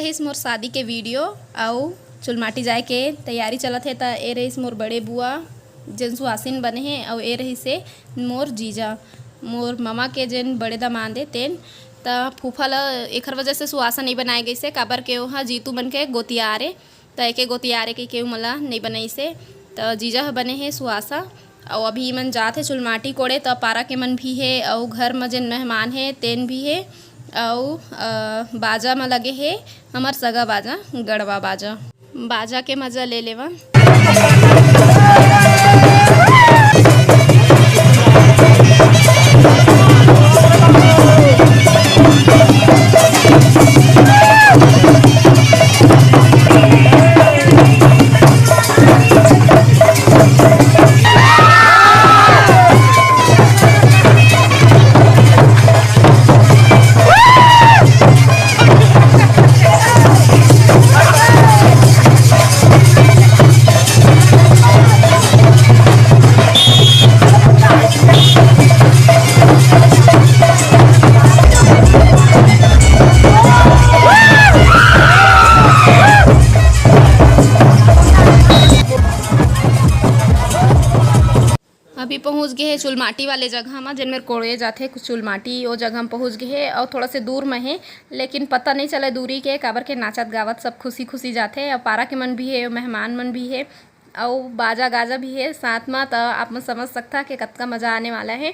रहीस मोर शादी के वीडियो अउ चुलमाटी जाए के तैयारी चलत हे। त ए रहीस मोर बड़े बुआ जेन सुहासिन बने हे अउ ए रहीस हे मोर जीजा मोर मामा के जेन बड़े दामाद हे तेन। त फूफा ल एखर वजह से सुहासा नहीं बनाए गइसे काबर के ओहा जीतू बन के गोतियारे त एके गोतियारे के केहू मला नहीं बनाइसे। त जीजा ह बने हे सुहासा अउ अभी मन जात हे चुलमाटी कोड़े। त पारा के मन भी हे अउ घर में जेन मेहमान हे तेन भी हे अउ बाजा में लगे हे हमर सगा बाजा गड़वा बाजा के मजा ले लेवा। अभी पहुँच गए है चुलमाटी वाले जगह में जिन मेरे कोड़े जाते चुलमाटी वो जगह में पहुँच गए है और थोड़ा से दूर में है लेकिन पता नहीं चले दूरी के काबर के नाचत गावत सब खुशी खुशी जाते और पारा के मन भी है मेहमान मन भी है और बाजा गाजा भी है साथ में। तो आप मन समझ सकता कि कतका मज़ा आने वाला है।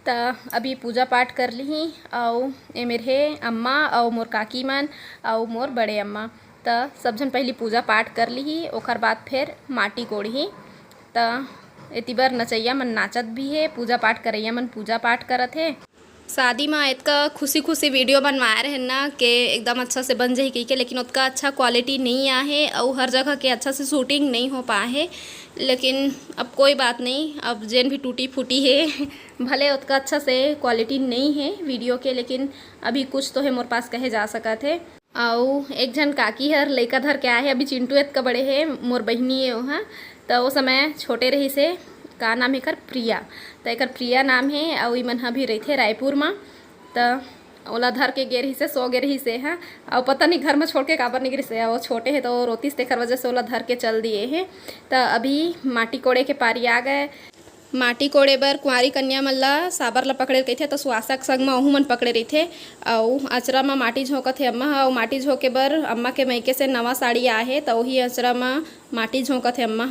तो अभी पूजा पाठ कर ली और ए मेरे अम्मा और मोर काकी मन और मोर बड़े अम्मा। तो सब जन पहली पूजा पाठ कर ली ओकर बाद फिर माटी कोड़ी। तो एती बार नचैया मन नाचत भी है पूजा पाठ करैया मन पूजा पाठ करत है। शादी में इतका खुशी खुशी वीडियो बनवाए रहे ना कि एकदम अच्छा से बन जाही कही के, लेकिन उतना अच्छा क्वालिटी नहीं आ है और हर जगह के अच्छा से शूटिंग नहीं हो पाए है। लेकिन अब कोई बात नहीं, अब जेन भी टूटी फूटी है भले उतना अच्छा से क्वालिटी नहीं है वीडियो के, लेकिन अभी कुछ तो है मोर पास कहे जा सकत है। और एक जन काकी हर लइका धर के आए है, अभी चिंटू एत का बड़े है मोर बहिनी है वहाँ। तो वो समय छोटे रही से का नाम है कर प्रिया, तो एक प्रिया नाम है और मन भी रही थे रायपुर में। तो ओला धर के गे रही से सो गे रही से हाँ और पता नहीं घर में छोड़ के काबर नहीं गिरी से, वो छोटे है तो रोतीस तेखर वजह से ओला धर के चल दिए हैं। तो अभी माटी कोड़े के पारी आ गए। माटी कोड़े बर कुंवारी कन्या मन ला साबर ला पकड़े रही थे तो सुहासा के संग में ओहू मन पकड़े रही थे और अचरा में माटी झोंकत है अम्मा और माटी झोंके बर अम्मा के मइके से नवा साड़ी आए है तो वही अचरा में माटी झोंकत है अम्मा।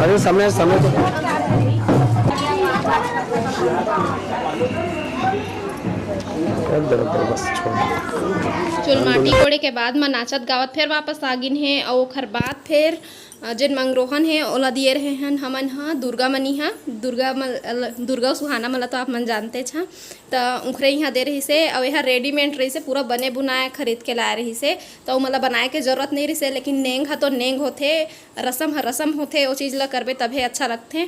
अरे समय समय तो बस चुल माटी कोड़े के बाद म नाचत गावत फिर वापस आगिन है और ओखर बाद फिर जेन मंगरोहन है ओला दिए रहे हन हमन ह दुर्गा मनी ह दुर्गा सुहाना मला तो आप मन जानते छ त उखरे यहाँ दे रही से और यह रेडीमेड रही से पूरा बने बुनाए खरीद के लाए रही से तो मला बनाए के जरूरत नहीं रही से लेकिन नेंग ह तो नेंग होथे रसम होथे वो चीज़ ला करबे तभे अच्छा लगथे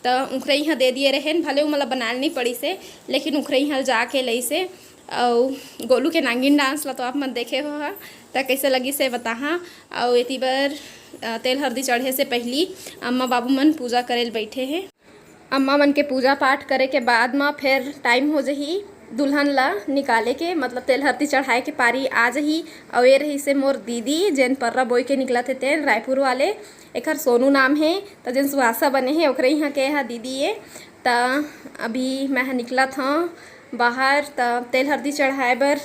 तो उखरे यहाँ दे दिए रहे भले मला बनाए नहीं पड़ी से लेकिन उखरे यहाँ जाके लई से और गोलू के नांगिन डांस ला तो आप मन देखे हो त कैसे लगी से बताहा और एती बार तेल हल्दी चढ़े से पहली अम्मा बाबू मन पूजा करे बैठे हैं। अम्मा मन के पूजा पाठ करे के बाद में फिर टाइम हो जही दुल्हन ला निकाले के मतलब तेल हल्दी चढ़ाए के पारी आ जही और ये रही से मोर दीदी जेन पर्रा बोई के निकला थे तेल रायपुर वाले एकर सोनू नाम है तो जेन सुहासा बने हैं ओकरे यहाँ के यहाँ दीदी है त अभी मैं निकला था बाहर तेल हल्दी चढ़ाए बर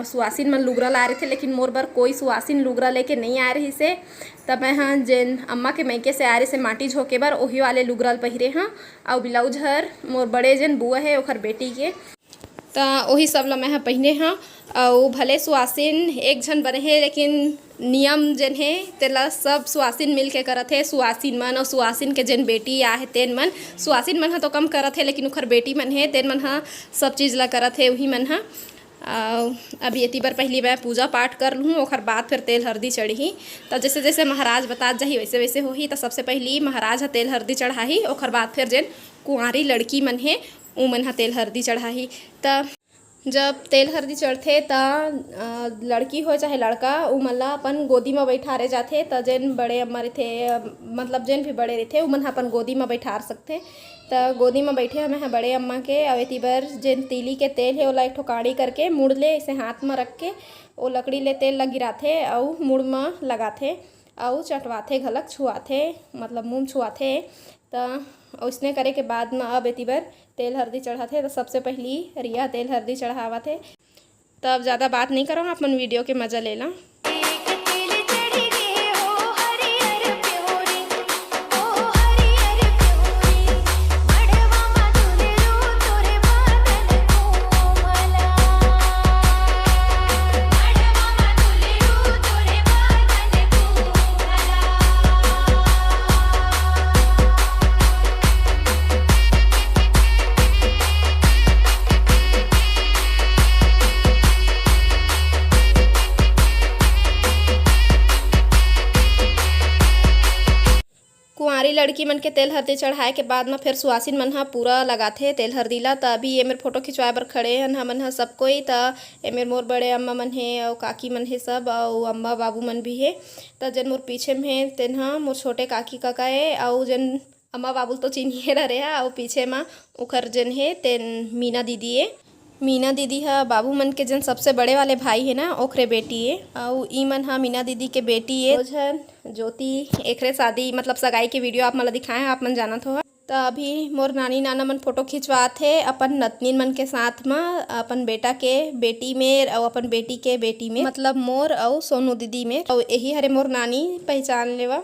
सुहासिन मन लुगरा ला रहे थे लेकिन मोर बर कोई सुहासिन लुगरा लेके नहीं आ रही से तब मैं हाँ जेन अम्मा के मैके से आ रहे से माटी झोंके बर वही वाले लुगरा पहिरे हाँ और ब्लाउज हर मोर बड़े जेन बुआ है ओखर बेटी के तो वही सब ला मैं पहने हाँ और भले सुहासिन एक झन बने हैं लेकिन नियम जेन है तेला सब सुहासिन मिल के करत है सुहासिन मन और सुहासिन के जेन बेटी आ है तेन मन सुहासिन मन हा तो कम करत है लेकिन उखर बेटी मन है तेन मन हा सब चीज़ ला करत है वही मन हा अभी एती बार पहली मैं पूजा पाठ कर लूँ ओखर बाद फिर तेल हल्दी चढ़ी तो जैसे जैसे महाराज बता जाही वैसे वैसे होही तो सबसे पहली महाराज हा तेल हल्दी चढ़ाही ओखर बाद फिर जेन कुंवारी लड़की मन है उ मन हा तेल हल्दी चढ़ाही त जब तेल हल्दी चढ़थे त लड़की हो चाहे लड़का उ मन ला अपन गोदी में बैठारे जाथे त जेन बड़े अम्मा रथे मतलब जेन भी बड़े रथे उ मन अपन गोदी में बैठार सकथे त गोदी में बैठे हमें बड़े अम्मा के और एती बर जेन तीली के तेल है ओला एक ठो काड़ी करके मुड़ ले इसे हाथ में रख के वो लकड़ी ले तेल ला गिराथे और मुड़ में लगाथे और चटवाथे घलक छुआथे मतलब मुँह छुआथे त उसने करे के बाद में अब एती बर तेल हल्दी चढ़ाथे तो सबसे पहली रिया तेल हल्दी चढ़ावथे तब ज़्यादा बात नहीं करो अपन वीडियो के मज़ा ले ला। कुंवारी लड़की मन के तेल हल्दी चढ़ाए के बाद में फिर सुहासिन मन हा पूरा लगाथे तेल हल्दी ला त अभी ये मेरे फोटो खिंचवाए बर खड़े हन हमन हा सब कोई त ये मेरे मोर बड़े अम्मा मन है और काकी मन है सब और अम्मा बाबू मन भी है त जेन मोर पीछे में है तेन हा मोर छोटे काकी काका है और जेन अम्मा बाबू तो चिन्हिए रहे है और पीछे में उखर जेन है तेन मीना दीदी है मीना दीदी हा बाबू मन के जन सबसे बड़े वाले भाई है ना ओखरे बेटी है और ई मन हा मीना दीदी के बेटी है जन ज्योति एकरे शादी मतलब सगाई के वीडियो आप मला दिखाए आप मन जानत हो तो अभी मोर नानी नाना मन फोटो खिंचवात है अपन नतनीन मन के साथ में अपन बेटा के बेटी में और अपन बेटी के बेटी में मतलब मोर और सोनू दीदी में और यही हरे मोर नानी पहचान लेवा।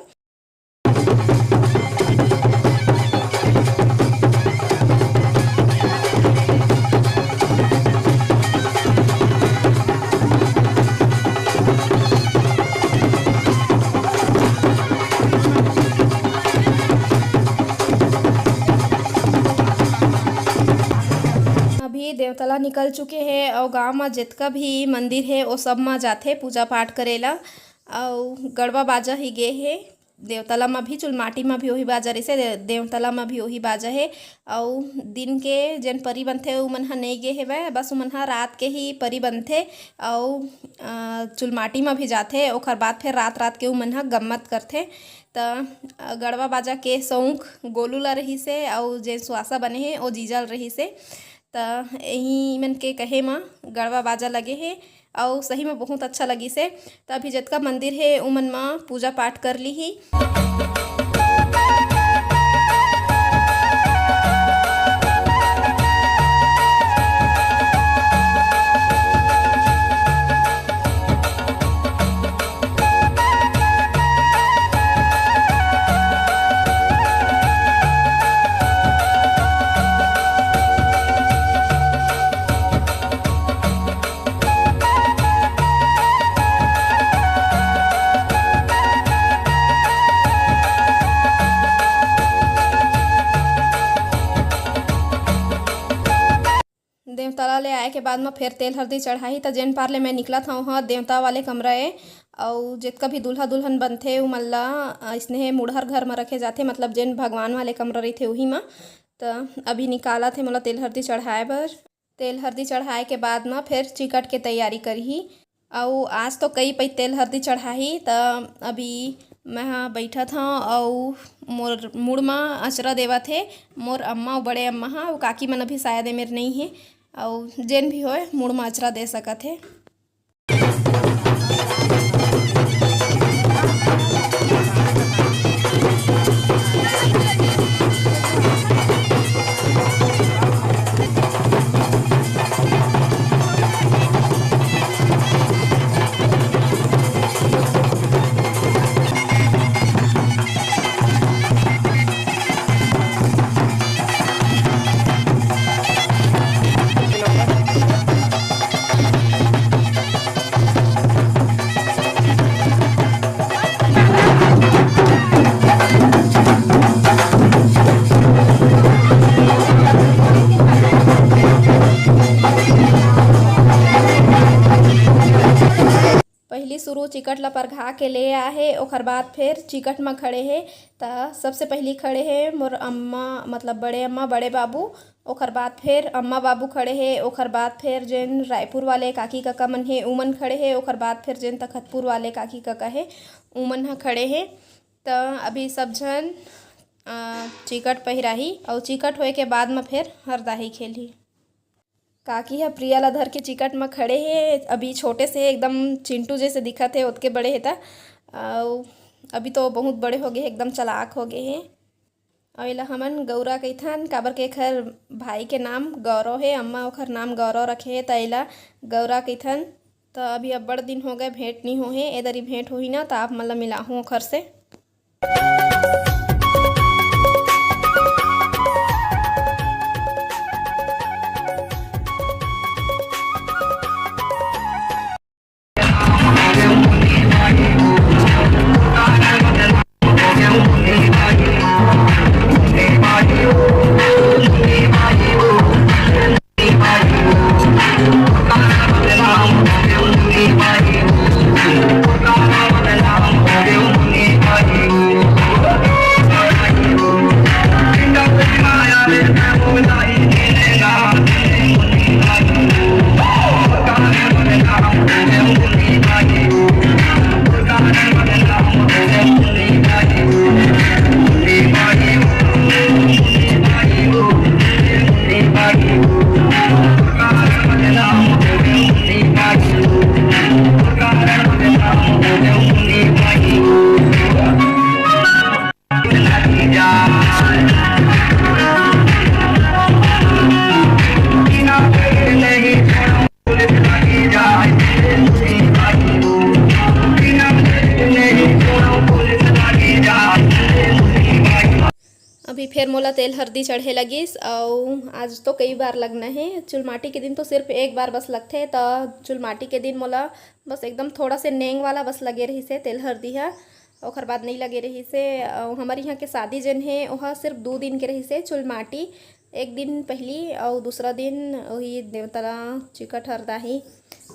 देवतला निकल चुके हैं और गांव में जितना भी मंदिर है वो सब में जाते पूजा पाठ करेला और गड़बा बाजा ही गे है देवतला में भी चुलमाटी में भी वही बाजा रही से देवतला में भी वही बाजा है और दिन के जन परी बनथे उ मन हा नहीं गे हेवै बस उ मन हा रात के ही परी बनथे और चुलमाटी में भी जाते ओखर बाद फिर रात रात के उ मन हा गम्मत करथे त गड़बा बाजा के सौंख गोलू ला रही से और जेन सुहासा बने हैं वो जीजल रही से त यही मन के कहे में गड़बा बाजा लगे है और सही में बहुत अच्छा लगी से तो अभी जितना मंदिर है उ मन में पूजा पाठ कर ली ही। चढ़ाए के बाद में फिर तेल हल्दी चढ़ाई त जेन पार ले मैं निकलत हूँ वहाँ देवता वाले कमरा ए अउ जितका भी दूल्हा दुल्हन बनथे उ मन ला अइसने मुड़हर घर में रखे जाथे, मतलब जेन भगवान वाले कमरा रहिथे उही में। त अभी निकालत हे मोला तेल हल्दी चढ़ाए बर। तेल हल्दी चढ़ाए के बाद में फिर चिकट के तैयारी करही। अउ आज तो कई पइत तेल हल्दी चढ़ाही त अभी मैं हाँ बैठत हूँ अउ मोर मुड़ में अचरा देवत हे मोर अम्मा अउ बड़े अम्मा हाँ अउ काकी मन अभी शायद मेर नहीं हे अउ जेन भी होए मुड़ में अचरा दे सकत हे। पहली शुरू चिकट ला परघा के ले आहे, ओकर बाद फिर चिकट में खड़े हे। त सबसे पहली खड़े हे मोर अम्मा मतलब बड़े अम्मा बड़े बाबू, ओकर बाद फिर अम्मा बाबू खड़े हे, ओकर बाद फिर जेन रायपुर वाले काकी काका मन हे उमन खड़े हे, ओकर बाद फिर जेन तखतपुर वाले काकी काका हे उमन ह खड़े हे। त अभी सब झन चिकट पहिराही और चिकट होए के बाद में फिर हरदाही खेलही। काकी ह प्रिया ला धर के चिकट में खड़े हे। अभी छोटे से एकदम चिंटू जैसे दिखत हे, ओतके बड़े हे त अभी तो बहुत बड़े हो गए, एकदम चलाक हो गए हे। और एला हमन गौरा कहिथन काबर के एखर भाई के नाम गौरव हे, अम्मा ओखर नाम गौरव रखे हे त एला गौरा कहिथन। त अभी अब्बड़ दिन हो गए भेंट नहीं होहे, ए दरी भेंट होही ना त आप मन ला मिलाहूँ ओखर से। अभी फिर मोला तेल हल्दी चढ़े लगिस और आज तो कई बार लगना है। चुलमाटी के दिन तो सिर्फ एक बार बस लगथे, तो चुलमाटी के दिन मोला बस एकदम थोड़ा से नेंग वाला बस लगे रही से तेल हल्दी है, ओकर बाद नहीं लगे रही से। हमारे यहाँ के शादी जन है वह सिर्फ 2 दिन के रही से चुलमाटी, एक दिन पहली और दूसरा दिन वही देवतला चिकट हरदाही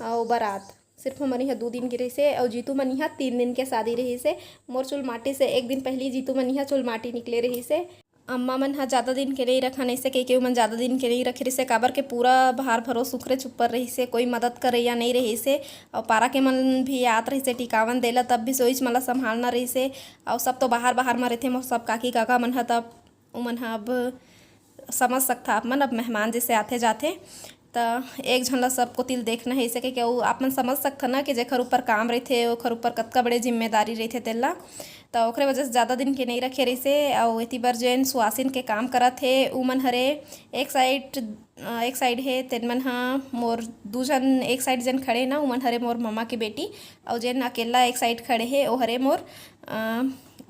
और बारात, सिर्फ हमारे यहाँ 2 दिन की रही से। और जीतू मन यहाँ 3 दिन के शादी रही से। मोर चुलमाटी से एक दिन पहली जीतू मन यहाँ चुलमाटी निकले रही से। अम्मा मन हा ज़्यादा दिन के नहीं रखा नहीं से, के मन ज़्यादा दिन के नहीं रखे रही से, काबर के पूरा भार भरो सुखरे चुप्पर रही से, कोई मदद करे या नहीं रही से। और पारा के मन भी आत रही से टिकावन देला, तब भी सोच मला संभालना रही से। और सब तो बाहर बाहर में रहते मोर सब काकी काका मन हा, तब उमन हा अब समझ सकता आप मन अब मेहमान जैसे आते जाते। त एक झन ला सबको तिल देखना है सके कि आप मन समझ सकता ना कि जेखर ऊपर काम रहते ओखर ऊपर कतका बड़े जिम्मेदारी रहते तेला। तो ओकरे वजह से ज़्यादा दिन के नहीं रखे रही से। और एती बार जेन सुहासिन के काम करत हे उमन हरे एक साइड है, तेन मन हा मोर 2 जन एक साइड जन खड़े ना, उमन हरे मोर मामा के बेटी, और जेन अकेला एक साइड खड़े है वो हरे मोर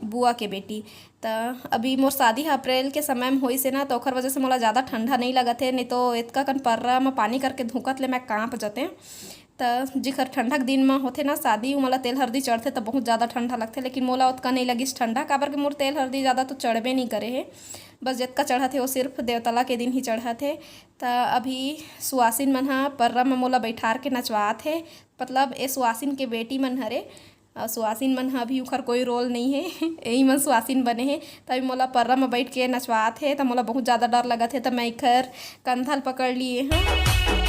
बुआ के बेटी। त अभी मोर शादी अप्रैल के समय में होई से ना, तो ओखर वजह से मोला ज़्यादा ठंडा नहीं लगत है, नहीं तो इतका कन पर्रा में पानी करके धुकत ले मैं काँप जाते। त जिखर ठंडा के दिन में होथे ना शादी, मोला तेल हरदी चढ़थे त बहुत ज़्यादा ठंडा लगथे, लेकिन मोला ओतका नहीं लगिस ठंडा, काबर के मोर तेल हरदी ज़्यादा तो चढ़बे नहीं करे हे। बस जितना चढ़त हे वो सिर्फ देवतला के दिन ही चढ़त हे। त अभी सुहासिन मन ह पर्रा में मोला बैठार के नचवात हे, मतलब ए सुहासिन के बेटी मन हरे। सुहासिन मन ह अभी ओखर कोई रोल नहीं है, यही मन सुहासिन बने हे। तभी मोला पर्रा में बैठ के नचवात हे, त मोला बहुत ज़्यादा डर लगत हे। त मैं एखर कंधल पकड़ लिए हूँ।